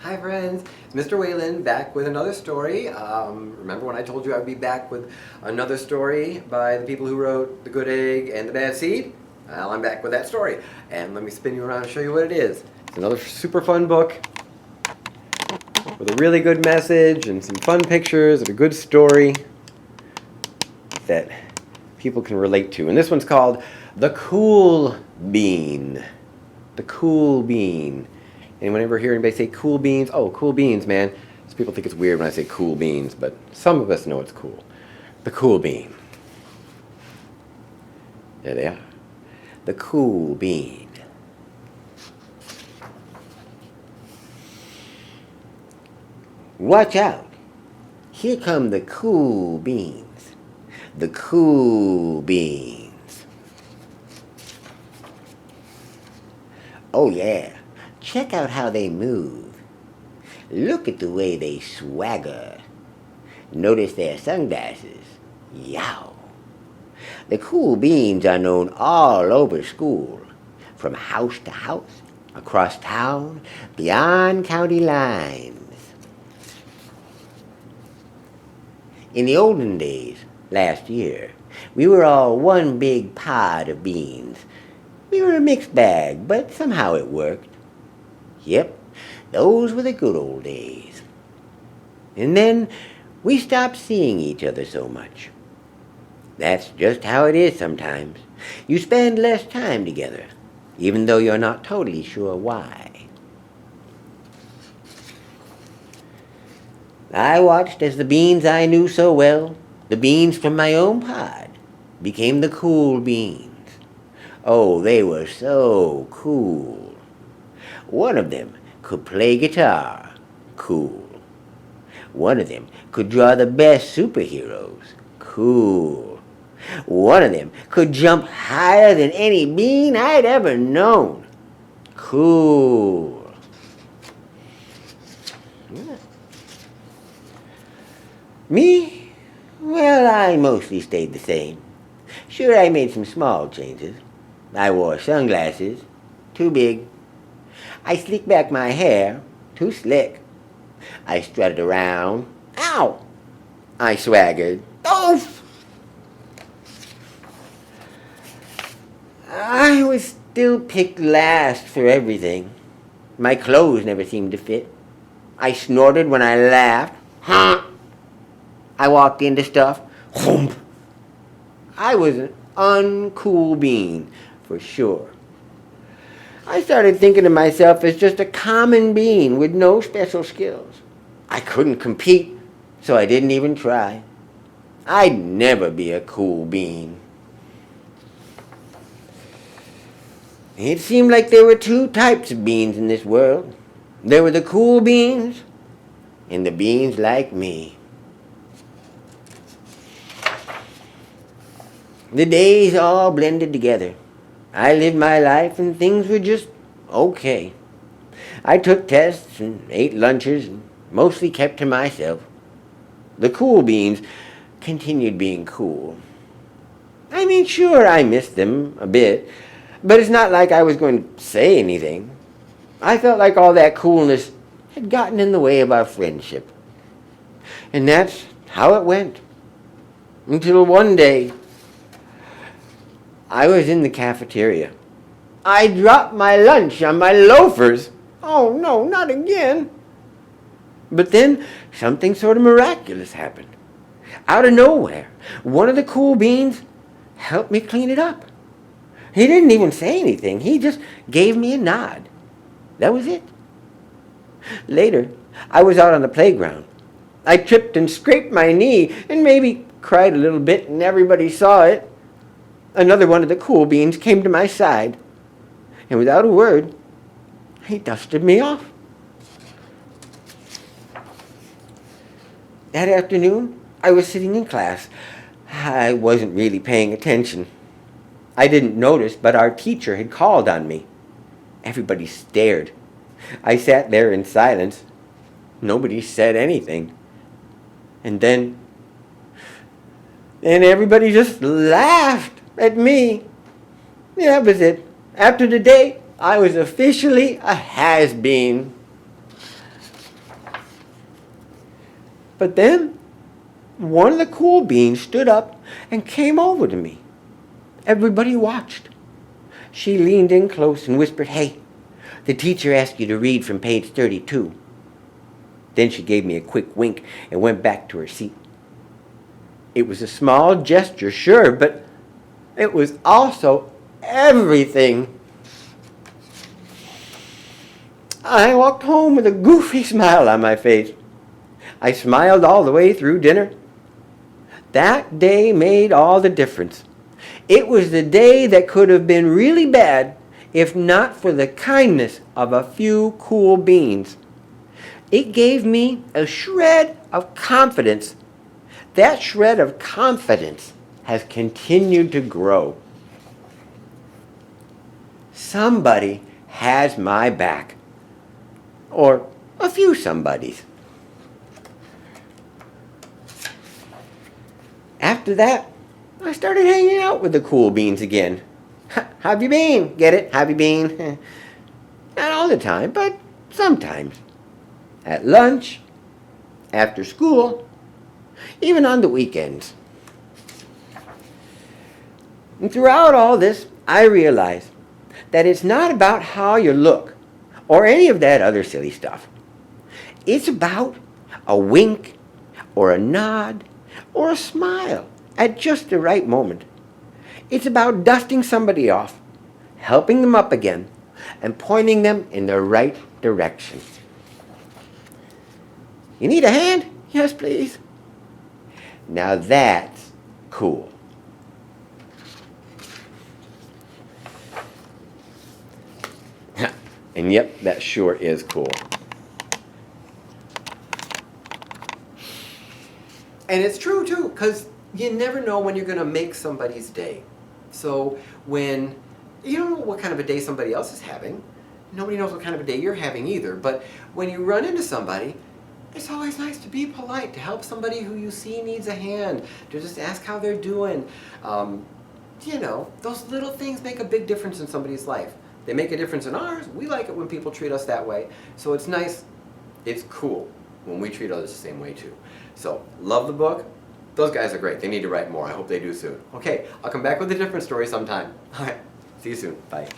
Hi friends, it's Mr. Whalen back with another story. Remember when I told you I'd be back with another story by the people who wrote The Good Egg and The Bad Seed? Well, I'm back with that story. And let me spin you around and show you what it is. It's another super fun book with a really good message and some fun pictures and a good story that people can relate to. And this one's called The Cool Bean. The Cool Bean. Anyone ever hear anybody say cool beans? Oh, cool beans, man. Some people think it's weird when I say cool beans, but some of us know it's cool. The cool bean. There they are. The cool bean. Watch out. Here come the cool beans. The cool beans. Oh yeah. Check out how they move. Look at the way they swagger. Notice their sunglasses. Yow. The cool beans are known all over school, from house to house, across town, beyond county lines. In the olden days, last year, we were all one big pod of beans. We were a mixed bag, but somehow it worked. Yep, those were the good old days. And then we stopped seeing each other so much. That's just how it is sometimes. You spend less time together, even though you're not totally sure why. I watched as the beans I knew so well, the beans from my own pod, became the cool beans. Oh, they were so cool. One of them could play guitar. Cool. One of them could draw the best superheroes. Cool. One of them could jump higher than any bean I'd ever known. Cool. Yeah. Me? Well, I mostly stayed the same. Sure, I made some small changes. I wore sunglasses. Too big. I slicked back my hair, too slick. I strutted around. Ow! I swaggered. Oof! I was still picked last for everything. My clothes never seemed to fit. I snorted when I laughed. Huh! I walked into stuff. Whoomp! I was an uncool bean, for sure. I started thinking of myself as just a common bean with no special skills. I couldn't compete, so I didn't even try. I'd never be a cool bean. It seemed like there were two types of beans in this world. There were the cool beans and the beans like me. The days all blended together. I lived my life and things were just okay. I took tests and ate lunches and mostly kept to myself. The cool beans continued being cool. I mean, sure, I missed them a bit, but it's not like I was going to say anything. I felt like all that coolness had gotten in the way of our friendship. And that's how it went. Until one day, I was in the cafeteria. I dropped my lunch on my loafers. Oh no, not again. But then something sort of miraculous happened. Out of nowhere, one of the cool beans helped me clean it up. He didn't even say anything. He just gave me a nod. That was it. Later, I was out on the playground. I tripped and scraped my knee and maybe cried a little bit and everybody saw it. Another one of the cool beans came to my side, and without a word, he dusted me off. That afternoon, I was sitting in class. I wasn't really paying attention. I didn't notice, but our teacher had called on me. Everybody stared. I sat there in silence. Nobody said anything. And then everybody just laughed at me. Yeah, that was it. After today, I was officially a has-been. But then one of the cool beans stood up and came over to me. Everybody watched. She leaned in close and whispered, "Hey, the teacher asked you to read from page 32. Then she gave me a quick wink and went back to her seat. It was a small gesture, sure, but it was also everything. I walked home with a goofy smile on my face. I smiled all the way through dinner. That day made all the difference. It was the day that could have been really bad if not for the kindness of a few cool beans. It gave me a shred of confidence. That shred of confidence has continued to grow. Somebody has my back. Or a few somebodies. After that, I started hanging out with the cool beans again. How've you been? Get it? How've you been? Not all the time, but sometimes. At lunch, after school, even on the weekends. And throughout all this, I realized that it's not about how you look or any of that other silly stuff. It's about a wink or a nod or a smile at just the right moment. It's about dusting somebody off, helping them up again, and pointing them in the right direction. You need a hand? Yes, please. Now that's cool. And yep, that sure is cool. And it's true too, because you never know when you're going to make somebody's day. So when you don't know what kind of a day somebody else is having, nobody knows what kind of a day you're having either, but when you run into somebody, it's always nice to be polite, to help somebody who you see needs a hand, to just ask how they're doing. You know, those little things make a big difference in somebody's life. They make a difference in ours. We like it when people treat us that way. So it's nice, it's cool when we treat others the same way too. So, love the book. Those guys are great. They need to write more. I hope they do soon. Okay, I'll come back with a different story sometime. All right, see you soon. Bye.